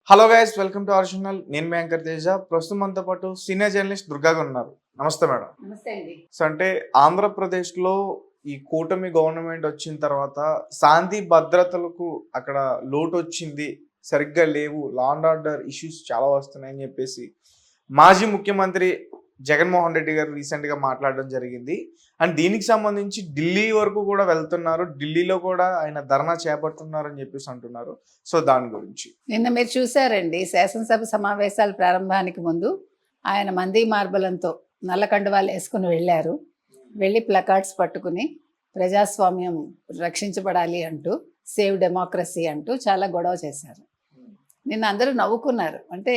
Hello guys, welcome to our channel. నేను మీ anchor Teja. ప్రస్తుతం మనతో పాటు సీనియర్ జర్నలిస్ట్ దుర్గా గారు ఉన్నారు. నమస్తే మేడం. నమస్తే అండి. సో అంటే ఆంధ్రప్రదేశ్లో ఈ కూటమి గవర్నమెంట్ వచ్చిన తర్వాత శాంతి భద్రతలకు అక్కడ లోటు వచ్చింది, సరిగ్గా లేవు, లా అండ్ ఆర్డర్ ఇష్యూస్ చాలా వస్తున్నాయని చెప్పేసి మాజీ ముఖ్యమంత్రి జగన్మోహన్ రెడ్డి గారు రీసెంట్గా మాట్లాడడం జరిగింది. అండ్ దీనికి సంబంధించి ఢిల్లీ వరకు కూడా వెళ్తున్నారు, ఢిల్లీలో కూడా ఆయన ధర్నా చేపడుతున్నారు అని చెప్పేసి అంటున్నారు. సో దాని గురించి నిన్న మీరు చూసారండి, శాసనసభ సమావేశాల ప్రారంభానికి ముందు ఆయన మందీ మార్బలంతో నల్ల కండువాలు వేసుకుని వెళ్ళారు. వెళ్ళి ప్లకార్డ్స్ పట్టుకుని ప్రజాస్వామ్యం రక్షించబడాలి అంటూ, సేవ్ డెమోక్రసీ అంటూ చాలా గొడవ చేశారు. నిన్న అందరూ నవ్వుకున్నారు. అంటే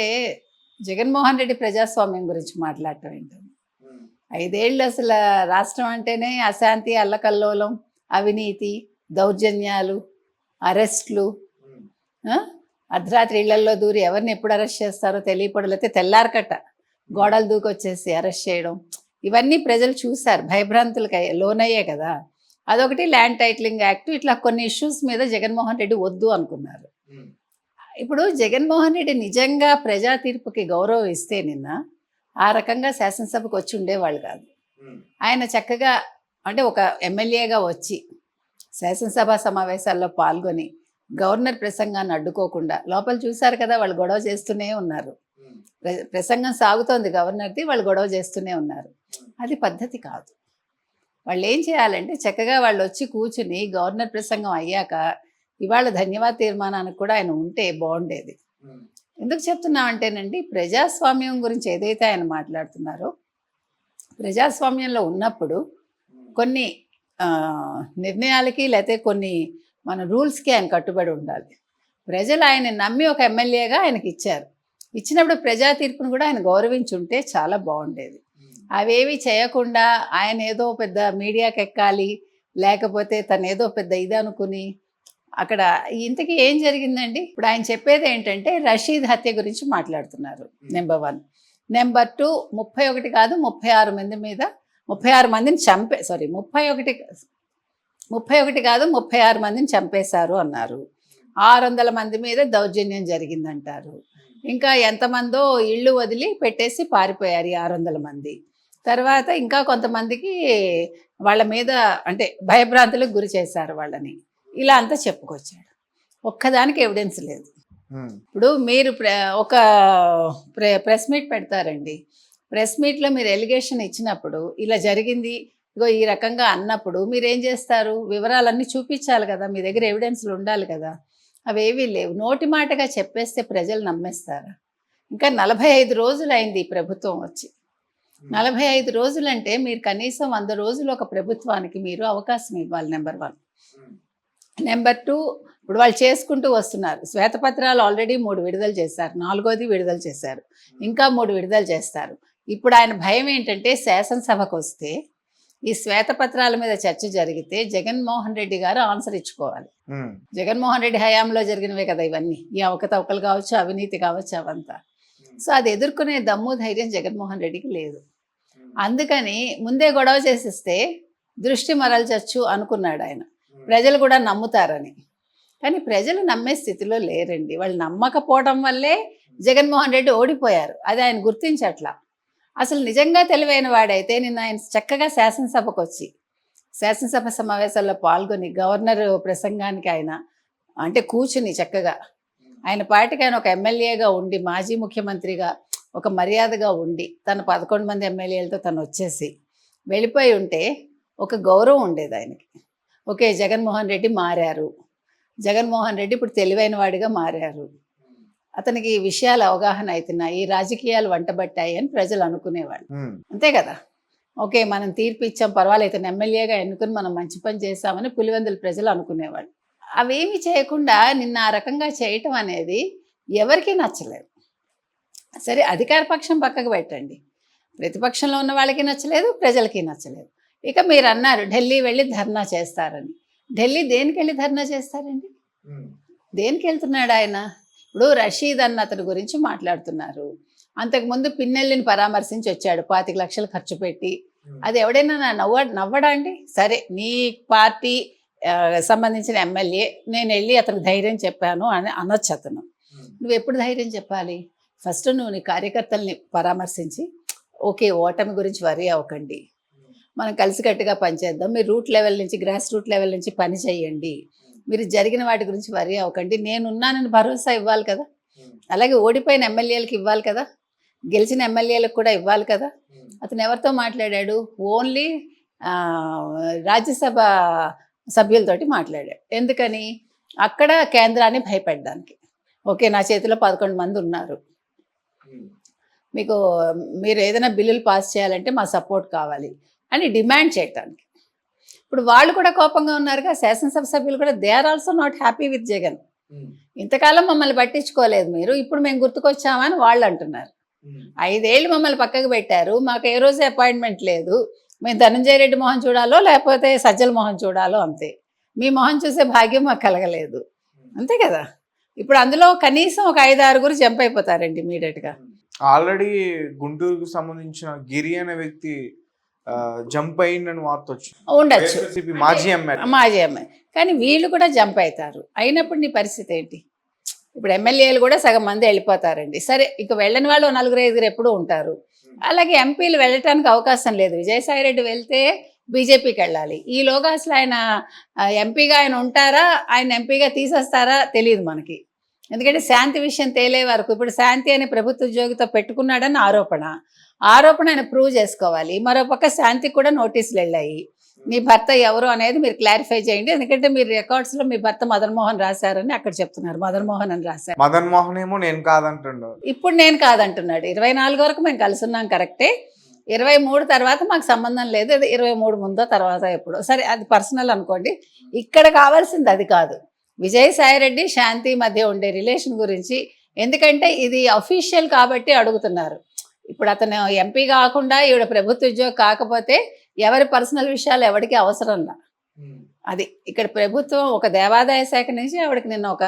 జగన్మోహన్ రెడ్డి ప్రజాస్వామ్యం గురించి మాట్లాడటం ఏంటని. 5 ఏళ్ళు అసలు రాష్ట్రం అంటేనే అశాంతి, అల్లకల్లోలం, అవినీతి, దౌర్జన్యాలు, అరెస్ట్లు, అర్ధరాత్రి ఇళ్లలో దూరి ఎవరిని ఎప్పుడు అరెస్ట్ చేస్తారో తెలియపడలేతే తెల్లారకట్ట గోడలు దూకొచ్చేసి అరెస్ట్ చేయడం, ఇవన్నీ ప్రజలు చూశారు. భయభ్రాంతులకి లోనయ్యే కదా. అదొకటి, ల్యాండ్ టైటిలింగ్ యాక్ట్, ఇట్లా కొన్ని ఇష్యూస్ మీద జగన్మోహన్ రెడ్డి వద్దు అనుకున్నారు. ఇప్పుడు జగన్మోహన్ రెడ్డి నిజంగా ప్రజా తీర్పుకి గౌరవం ఇస్తే నిన్న ఆ రకంగా శాసనసభకు వచ్చి ఉండేవాళ్ళు కాదు. ఆయన చక్కగా అంటే ఒక ఎమ్మెల్యేగా వచ్చి శాసనసభ సమావేశాల్లో పాల్గొని గవర్నర్ ప్రసంగాన్ని అడ్డుకోకుండా, లోపల చూశారు కదా వాళ్ళు గొడవ చేస్తూనే ఉన్నారు. ప్రసంగం సాగుతోంది గవర్నర్ది, వాళ్ళు గొడవ చేస్తూనే ఉన్నారు. అది పద్ధతి కాదు. వాళ్ళు ఏం చేయాలంటే చక్కగా వాళ్ళు వచ్చి కూర్చుని గవర్నర్ ప్రసంగం అయ్యాక ఇవాళ ధన్యవాద తీర్మానానికి కూడా ఆయన ఉంటే బాగుండేది. ఎందుకు చెప్తున్నామంటేనండి, ప్రజాస్వామ్యం గురించి ఏదైతే ఆయన మాట్లాడుతున్నారో, ప్రజాస్వామ్యంలో ఉన్నప్పుడు కొన్ని నిర్ణయాలకి లేకపోతే కొన్ని మన రూల్స్కి ఆయన కట్టుబడి ఉండాలి. ప్రజలు ఆయన నమ్మి ఒక ఎమ్మెల్యేగా ఆయనకి ఇచ్చారు. ఇచ్చినప్పుడు ప్రజా తీర్పును కూడా ఆయన గౌరవించుంటే చాలా బాగుండేది. అవేవి చేయకుండా ఆయన ఏదో పెద్ద మీడియాకి ఎక్కాలి, లేకపోతే తను ఏదో పెద్ద ఇది అనుకుని అక్కడ ఇంతకీ ఏం జరిగిందండి? ఇప్పుడు ఆయన చెప్పేది ఏంటంటే రషీద్ హత్య గురించి మాట్లాడుతున్నారు. నెంబర్ 1. నెంబర్ 2, 31 కాదు 36 మంది మీద 36 మందిని 31 కాదు 36 మందిని చంపేశారు అన్నారు. 600 మంది మీద దౌర్జన్యం జరిగిందంటారు. ఇంకా ఎంతమందో ఇళ్ళు వదిలి పెట్టేసి పారిపోయారు 600 మంది. తర్వాత ఇంకా కొంతమందికి వాళ్ళ మీద అంటే భయభ్రాంతులకు గురి చేశారు వాళ్ళని. ఇలా అంతా చెప్పుకొచ్చాడు. ఒక్కదానికి ఎవిడెన్స్ లేదు. ఇప్పుడు మీరు ఒక ప్రెస్ మీట్ పెడతారండి. ప్రెస్ మీట్లో మీరు ఎలిగేషన్ ఇచ్చినప్పుడు ఇలా జరిగింది, ఇగో ఈ రకంగా అన్నప్పుడు మీరేం చేస్తారు? వివరాలన్నీ చూపించాలి కదా, మీ దగ్గర ఎవిడెన్స్లు ఉండాలి కదా. అవేవీ లేవు. నోటి మాటగా చెప్పేస్తే ప్రజలు నమ్మేస్తారా? ఇంకా 45 రోజులు అయింది ఈ ప్రభుత్వం వచ్చి. 45 రోజులంటే మీరు కనీసం 100 రోజులు ఒక ప్రభుత్వానికి మీరు అవకాశం ఇవ్వాలి. నెంబర్ 1. నెంబర్ 2, ఇప్పుడు వాళ్ళు చేసుకుంటూ వస్తున్నారు. శ్వేతపత్రాలు ఆల్రెడీ 3 విడుదల చేశారు, 4వది విడుదల చేశారు, ఇంకా 3 విడుదల చేస్తారు. ఇప్పుడు ఆయన భయం ఏంటంటే శాసనసభకు వస్తే ఈ శ్వేతపత్రాల మీద చర్చ జరిగితే జగన్మోహన్ రెడ్డి గారు ఆన్సర్ ఇచ్చుకోవాలి. జగన్మోహన్ రెడ్డి హయాంలో జరిగినవే కదా ఇవన్నీ, ఈ అవకతవకలు కావచ్చు, అవినీతి కావచ్చు, అవంతా. సో అది ఎదుర్కొనే దమ్ము ధైర్యం జగన్మోహన్ రెడ్డికి లేదు. అందుకని ముందే గొడవ చేసిస్తే దృష్టి మరల్చచ్చు అనుకున్నాడు ఆయన, ప్రజలు కూడా నమ్ముతారని. కానీ ప్రజలు నమ్మే స్థితిలో లేరండి. వాళ్ళు నమ్మకపోవడం వల్లే జగన్మోహన్ రెడ్డి ఓడిపోయారు. అది ఆయన గుర్తించట్లా. అసలు నిజంగా తెలివైన వాడైతే నిన్న ఆయన చక్కగా శాసనసభకు వచ్చి శాసనసభ సమావేశాల్లో పాల్గొని గవర్నర్ ప్రసంగానికి ఆయన అంటే కూర్చుని చక్కగా ఆయన పార్టీకి ఆయన ఒక ఎమ్మెల్యేగా ఉండి, మాజీ ముఖ్యమంత్రిగా ఒక మర్యాదగా ఉండి, తన 11 మంది ఎమ్మెల్యేలతో తను వచ్చేసి వెళ్ళిపోయి ఉంటే ఒక గౌరవం ఉండేది ఆయనకి. ఓకే, జగన్మోహన్ రెడ్డి మారారు, జగన్మోహన్ రెడ్డి ఇప్పుడు తెలివైన వాడిగా మారారు, అతనికి ఈ విషయాలు అవగాహన అవుతున్నాయి, రాజకీయాలు వంటబట్టాయి అని ప్రజలు అనుకునేవాళ్ళు. అంతే కదా. ఓకే, మనం తీర్పు ఇచ్చాం, పర్వాలేదు, ఇతను ఎమ్మెల్యేగా ఎన్నుకుని మనం మంచి పని చేస్తామని పులివెందుల ప్రజలు అనుకునేవాళ్ళు. అవేమి చేయకుండా నిన్న ఆ రకంగా చేయటం అనేది ఎవరికీ నచ్చలేదు. సరే, అధికార పక్షం పక్కకు పెట్టండి, ప్రతిపక్షంలో ఉన్న వాళ్ళకి నచ్చలేదు, ప్రజలకి నచ్చలేదు. ఇక మీరు అన్నారు ఢిల్లీ వెళ్ళి ధర్నా చేస్తారని. ఢిల్లీ దేనికి వెళ్ళి ధర్నా చేస్తారండి? దేనికి వెళ్తున్నాడు ఆయన? ఇప్పుడు రషీద్ అన్న అతని గురించి మాట్లాడుతున్నారు. అంతకుముందు పిన్నెల్లిని పరామర్శించి వచ్చాడు 25 లక్షలు ఖర్చు పెట్టి. అది ఎవడైనా నవ్వడా అండి? సరే, నీ పార్టీ సంబంధించిన ఎమ్మెల్యే, నేను వెళ్ళి అతనికి ధైర్యం చెప్పాను అని అనొచ్చు అతను. నువ్వు ఎప్పుడు ధైర్యం చెప్పాలి? ఫస్ట్ నువ్వు నీ కార్యకర్తల్ని పరామర్శించి, ఓకే, ఓటమి గురించి వరీ అవ్వకండి, మనం కలిసికట్టుగా పనిచేద్దాం, మీరు రూట్ లెవెల్ నుంచి, గ్రాస్ రూట్ లెవెల్ నుంచి పని చేయండి, మీరు జరిగిన వాటి గురించి వరీ అవ్వకండి, నేనున్నానని భరోసా ఇవ్వాలి కదా. అలాగే ఓడిపోయిన ఎమ్మెల్యేలకు ఇవ్వాలి కదా, గెలిచిన ఎమ్మెల్యేలకు కూడా ఇవ్వాలి కదా. అతను ఎవరితో మాట్లాడాడు? ఓన్లీ రాజ్యసభ సభ్యులతోటి మాట్లాడాడు. ఎందుకని? అక్కడ కేంద్రాన్ని భయపెట్టడానికి. ఓకే, నా చేతిలో 11 మంది ఉన్నారు, మీకు మీరు ఏదైనా బిల్లులు పాస్ చేయాలంటే మా సపోర్ట్ కావాలి అని డిమాండ్ చేయటానికి. ఇప్పుడు వాళ్ళు కూడా కోపంగా ఉన్నారుగా, శాసనసభ సభ్యులు కూడా. They are also not happy with Jagan. ఇంతకాలం మమ్మల్ని పట్టించుకోలేదు మీరు, ఇప్పుడు మేము గుర్తుకొచ్చామని వాళ్ళు అంటున్నారు. 5 ఏళ్ళు మమ్మల్ని పక్కకు పెట్టారు, మాకు ఏ రోజు అపాయింట్మెంట్ లేదు, మేము ధనంజయ రెడ్డి మొహం చూడాలో లేకపోతే సజ్జల మొహం చూడాలో అంతే, మీ మొహం చూసే భాగ్యం మాకు కలగలేదు, అంతే కదా. ఇప్పుడు అందులో కనీసం ఒక 5-6 జంప్ అయిపోతారండి ఇమీడియట్గా. ఆల్రెడీ గుంటూరుకు సంబంధించిన గిరి అనే వ్యక్తి జంప్ అయిందని వార్త వచ్చింది. ఉండొచ్చు, మాజీ ఎమ్మెల్యే. మాజీ అమ్మాయి. కానీ వీళ్ళు కూడా జంప్ అవుతారు. అయినప్పుడు నీ పరిస్థితి ఏంటి? ఇప్పుడు ఎమ్మెల్యేలు కూడా సగం మంది వెళ్ళిపోతారండి. సరే, ఇక వెళ్ళని వాళ్ళు 4-5 ఎప్పుడూ ఉంటారు. అలాగే ఎంపీలు వెళ్ళటానికి అవకాశం లేదు. విజయసాయిరెడ్డి వెళ్తే బీజేపీకి వెళ్ళాలి. ఈలోగా అసలు ఆయన ఎంపీగా ఆయన ఉంటారా, ఆయన ఎంపీగా తీసేస్తారా తెలియదు మనకి. ఎందుకంటే శాంతి విషయం తేలే వరకు, ఇప్పుడు శాంతి అనే ప్రభుత్వ ఉద్యోగితో పెట్టుకున్నాడని ఆరోపణ ఆయన ప్రూవ్ చేసుకోవాలి. మరోపక్క శాంతికి కూడా నోటీసులు వెళ్ళాయి. మీ భర్త ఎవరు అనేది మీరు క్లారిఫై చేయండి, ఎందుకంటే మీరు రికార్డ్స్లో మీ భర్త మదన్ మోహన్ రాశారని అక్కడ చెప్తున్నారు. మదన్ మోహన్ అని రాశారు. మదన్ మోహన్ ఏమో నేను కాదంటున్నాడు, ఇప్పుడు నేను కాదంటున్నాడు. 24 వరకు మేము కలిసి ఉన్నాం, కరెక్టే. 23 తర్వాత మాకు సంబంధం లేదు, 23 ముందో తర్వాత ఎప్పుడో, సరే అది పర్సనల్ అనుకోండి. ఇక్కడ కావాల్సింది అది కాదు. విజయసాయిరెడ్డి శాంతి మధ్య ఉండే రిలేషన్ గురించి, ఎందుకంటే ఇది అఫీషియల్ కాబట్టి అడుగుతున్నారు. ఇప్పుడు అతను ఎంపీ కాకుండా ఈవిడ ప్రభుత్వ ఉద్యోగం కాకపోతే ఎవరి పర్సనల్ విషయాలు ఎవరికి అవసరంలా. అది ఇక్కడ ప్రభుత్వం ఒక దేవాదాయ శాఖ నుంచి ఆవిడకి నిన్న ఒక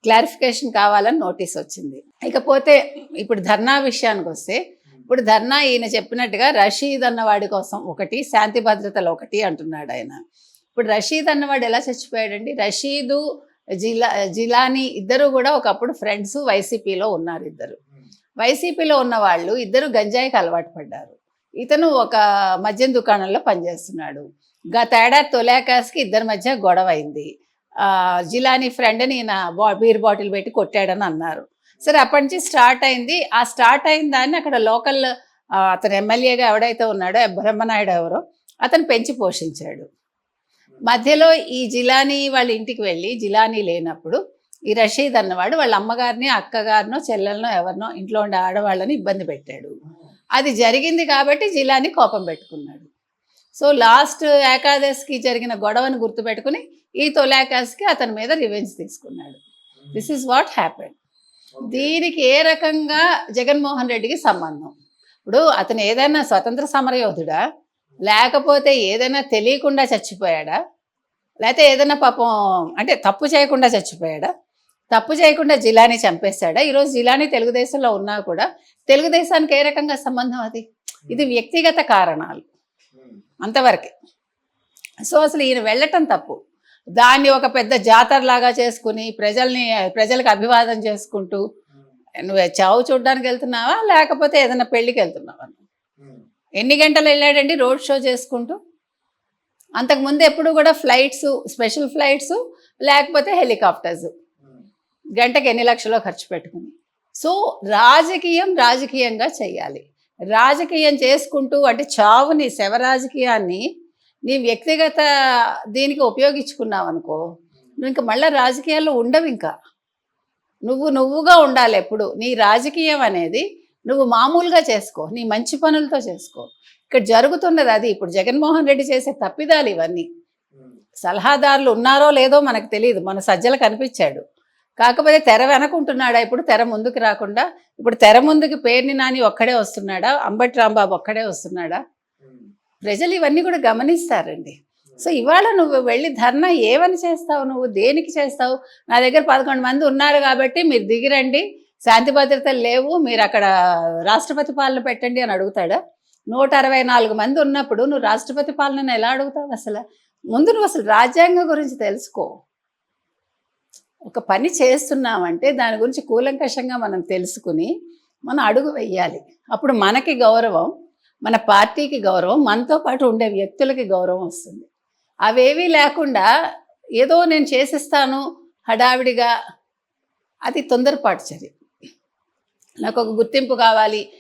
క్లారిఫికేషన్ కావాలని నోటీస్ వచ్చింది. ఇకపోతే ఇప్పుడు ధర్నా విషయానికి వస్తే, ఇప్పుడు ధర్నా ఈయన చెప్పినట్టుగా రషీద్ అన్నవాడి కోసం ఒకటి, శాంతి భద్రతలు ఒకటి అంటున్నాడు ఆయన. ఇప్పుడు రషీద్ అన్నవాడు ఎలా చచ్చిపోయాడండి? రషీదు జిలానీ ఇద్దరు కూడా ఒకప్పుడు ఫ్రెండ్స్, వైసీపీలో ఉన్నారు. ఇద్దరు వైసీపీలో ఉన్న వాళ్ళు ఇద్దరు గంజాయికి అలవాటు పడ్డారు. ఇతను ఒక మద్యం దుకాణంలో పనిచేస్తున్నాడు. గత ఏడాది తొలాకాస్కి ఇద్దరి మధ్య గొడవ అయింది. జిలానీ ఫ్రెండ్ని ఈయన బీర్ బాటిల్ పెట్టి కొట్టాడని అన్నారు. సరే, అప్పటి నుంచి స్టార్ట్ అయింది. ఆ స్టార్ట్ అయిన దాన్ని అక్కడ లోకల్ అతను ఎమ్మెల్యేగా ఎవడైతే ఉన్నాడో, బ్రహ్మనాయుడు ఎవరో, అతను పెంచి పోషించాడు. మధ్యలో ఈ జిలానీ వాళ్ళ ఇంటికి వెళ్ళి, జిలానీ లేనప్పుడు ఈ రషీద్ అన్నవాడు వాళ్ళ అమ్మగారిని, అక్కగారినో, చెల్లెలనో ఎవరినో, ఇంట్లో ఉండే ఆడవాళ్ళని ఇబ్బంది పెట్టాడు. అది జరిగింది కాబట్టి జిలానీ కోపం పెట్టుకున్నాడు. సో లాస్ట్ ఏకాదశికి జరిగిన గొడవను గుర్తుపెట్టుకుని ఈ తొలాకాస్కి అతని మీద రివెంజ్ తీసుకున్నాడు. This is what happened. దీనికి ఏ రకంగా జగన్మోహన్ రెడ్డికి సంబంధం? ఇప్పుడు అతను ఏదైనా స్వతంత్ర సమరయోధుడా, లేకపోతే ఏదైనా తెలియకుండా చచ్చిపోయాడా, లేకపోతే ఏదైనా పాపం అంటే తప్పు చేయకుండా చచ్చిపోయాడా? తప్పు చేయకుండా జిలానీ చంపేశాడా? ఈరోజు జిలానీ తెలుగుదేశంలో ఉన్నా కూడా తెలుగుదేశానికి ఏ రకంగా సంబంధం? అది ఇది వ్యక్తిగత కారణాలు అంతవరకే. సో అసలు ఈయన వెళ్ళటం తప్పు. దాన్ని ఒక పెద్ద జాతరలాగా చేసుకుని ప్రజలకు అభివాదం చేసుకుంటూ, నువ్వు చావు చూడడానికి వెళ్తున్నావా లేకపోతే ఏదైనా పెళ్ళికి వెళ్తున్నావా? ఎన్ని గంటలు వెళ్ళాడండి రోడ్ షో చేసుకుంటూ? అంతకుముందు ఎప్పుడు కూడా ఫ్లైట్స్, స్పెషల్ ఫ్లైట్స్, లేకపోతే హెలికాప్టర్స్, గంటకి ఎన్ని లక్షలో ఖర్చు పెట్టుకుని. సో రాజకీయంగా చేయాలి. రాజకీయం చేసుకుంటూ, అంటే చావుని, శవ రాజకీయాన్ని నీ వ్యక్తిగత దీనికి ఉపయోగించుకున్నావు అనుకో, నువ్వు ఇంకా మళ్ళీ రాజకీయాల్లో ఉండవు. ఇంకా నువ్వుగా ఉండాలి ఎప్పుడు. నీ రాజకీయం అనేది నువ్వు మామూలుగా చేసుకో, నీ మంచి పనులతో చేసుకో. ఇక్కడ జరుగుతున్నది అది. ఇప్పుడు జగన్మోహన్ రెడ్డి చేసే తప్పిదాలు ఇవన్నీ. సలహాదారులు ఉన్నారో లేదో మనకు తెలియదు. మన సజ్జలు కనిపించాడు, కాకపోతే తెర వెనకుంటున్నాడా? ఇప్పుడు తెర ముందుకు రాకుండా, ఇప్పుడు తెర ముందుకు పేర్ని నాని ఒక్కడే వస్తున్నాడా, అంబటి రాంబాబు ఒక్కడే వస్తున్నాడా? ప్రజలు ఇవన్నీ కూడా గమనిస్తారండి. సో ఇవాళ నువ్వు వెళ్ళి ధర్నా ఏమని చేస్తావు? నువ్వు దేనికి చేస్తావు? నా దగ్గర 11 మంది ఉన్నారు కాబట్టి మీరు దిగిరండి, శాంతి భద్రతలు లేవు, మీరు అక్కడ రాష్ట్రపతి పాలన పెట్టండి అని అడుగుతాడా? 164 మంది ఉన్నప్పుడు నువ్వు రాష్ట్రపతి పాలనను ఎలా అడుగుతావు? అసలు ముందు నువ్వు అసలు రాజ్యాంగం గురించి తెలుసుకో. ఒక పని చేస్తున్నామంటే దాని గురించి కూలంకషంగా మనం తెలుసుకుని మనం అడుగు వెయ్యాలి. అప్పుడు మనకి గౌరవం, మన పార్టీకి గౌరవం, మనతో పాటు ఉండే వ్యక్తులకి గౌరవం వస్తుంది. అవేవీ లేకుండా ఏదో నేను చేసేస్తాను హడావిడిగా, అది తొందరపాటు చర్య. నాకు ఒక గుర్తింపు కావాలి,